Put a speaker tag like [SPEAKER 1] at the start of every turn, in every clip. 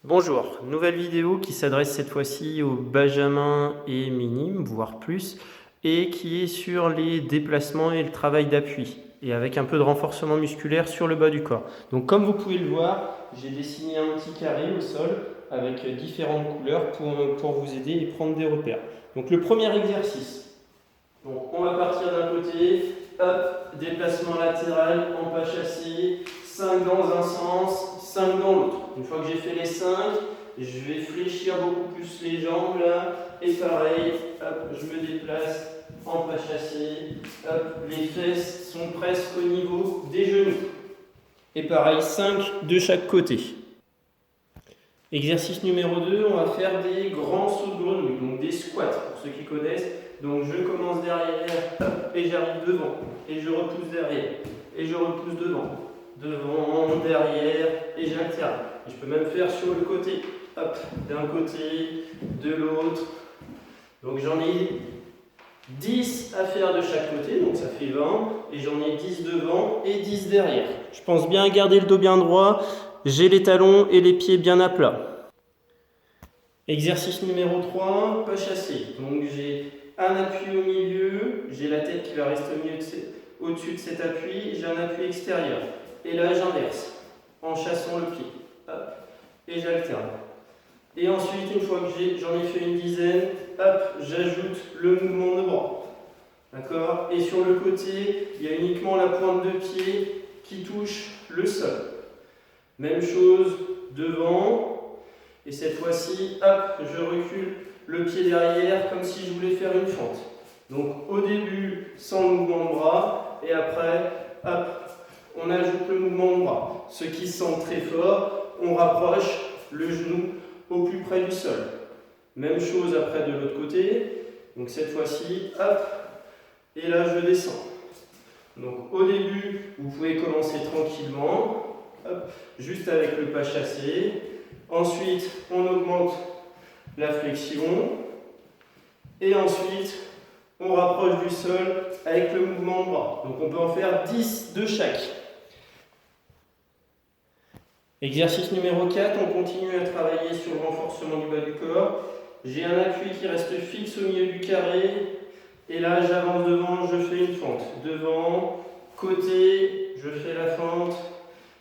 [SPEAKER 1] Bonjour, nouvelle vidéo qui s'adresse cette fois-ci aux benjamins et minimes, voire plus, et qui est sur les déplacements et le travail d'appui, et avec un peu de renforcement musculaire sur le bas du corps. Donc comme vous pouvez le voir, j'ai dessiné un petit carré au sol avec différentes couleurs pour vous aider et prendre des repères. Donc le premier exercice, donc on va partir d'un côté, hop, déplacement latéral en pas chassé, 5 dans un sens, 5 dans l'autre. Une fois que j'ai fait les 5, je vais fléchir beaucoup plus les jambes là, et pareil, hop, je me déplace en pas chassé, hop, les fesses sont presque au niveau des genoux. Et pareil, 5 de chaque côté. Exercice numéro 2, on va faire des grands sauts de grenouille, donc des squats pour ceux qui connaissent. Donc je commence derrière, hop, et j'arrive devant, et je repousse derrière, et je repousse devant, derrière, et j'alterne. Je peux même faire sur le côté, hop, d'un côté, de l'autre. Donc j'en ai 10 à faire de chaque côté, donc ça fait 20, et j'en ai 10 devant et 10 derrière. Je pense bien garder le dos bien droit, j'ai les talons et les pieds bien à plat. Exercice numéro 3, pas chassé. Donc j'ai un appui au milieu, j'ai la tête qui va rester au-dessus de cet appui, j'ai un appui extérieur. Et là j'inverse, en chassant le pied. Hop, et j'alterne. Et ensuite, une fois que j'en ai fait une dizaine, hop, j'ajoute le mouvement de bras. D'accord? Et sur le côté, il y a uniquement la pointe de pied qui touche le sol. Même chose devant. Et cette fois-ci, hop, je recule le pied derrière comme si je voulais faire une fente. Donc au début, sans le mouvement de bras, et après, hop, on ajoute le mouvement de bras. Ce qui sent très fort, on rapproche le genou au plus près du sol. Même chose après de l'autre côté. Donc cette fois-ci, hop, et là je descends. Donc au début, vous pouvez commencer tranquillement, hop, juste avec le pas chassé. Ensuite, on augmente la flexion. Et ensuite, on rapproche du sol avec le mouvement de bras. Donc on peut en faire 10 de chaque. Exercice numéro 4, on continue à travailler sur le renforcement du bas du corps. J'ai un appui qui reste fixe au milieu du carré. Et là, j'avance devant, je fais une fente. Devant, côté, je fais la fente.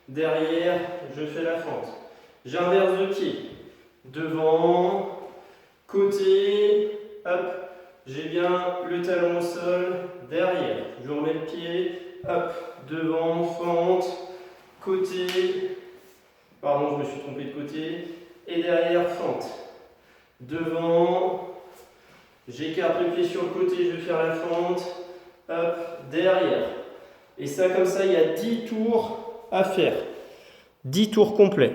[SPEAKER 1] Derrière, je fais la fente. J'inverse de pied. Devant, côté, hop, j'ai bien le talon au sol. Derrière, je remets le pied, hop, devant, fente, côté. Pardon, je me suis trompé de côté. Et derrière, fente. Devant, j'écarte le pied sur le côté, je vais faire la fente. Hop, derrière. Et ça, comme ça, il y a 10 tours à faire. 10 tours complets.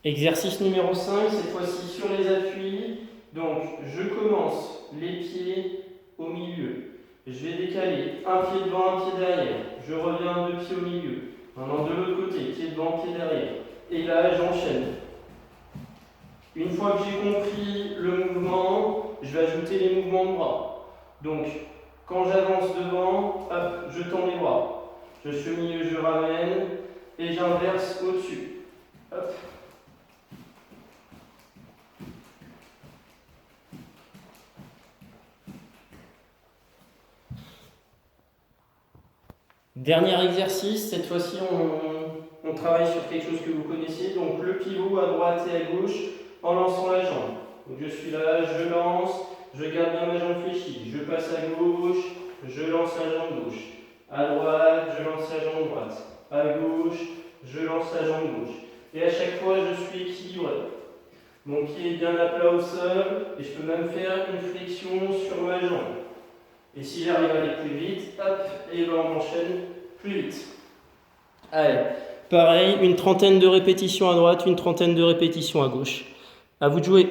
[SPEAKER 1] Exercice numéro 5, cette fois-ci sur les appuis. Donc, je commence les pieds au milieu. Je vais décaler un pied devant, un pied derrière. Je reviens 2 pieds au milieu. Maintenant de l'autre côté, pied devant, pied derrière. Et là, j'enchaîne. Une fois que j'ai compris le mouvement, je vais ajouter les mouvements de bras. Donc, quand j'avance devant, hop, je tends les bras. Je suis au milieu, je ramène et j'inverse au-dessus. Hop. Dernier exercice, cette fois-ci on travaille sur quelque chose que vous connaissez, donc le pivot à droite et à gauche en lançant la jambe. Donc je suis là, je lance, je garde bien ma jambe fléchie, je passe à gauche, je lance la jambe gauche, à droite, je lance la jambe droite, à gauche, je lance la jambe gauche. Et à chaque fois je suis équilibré. Mon pied est bien à plat au sol et je peux même faire une flexion sur ma jambe. Et si j'arrive à aller plus vite, hop, et ben on enchaîne plus vite. Allez, pareil, une trentaine de répétitions à droite, une trentaine de répétitions à gauche. À vous de jouer.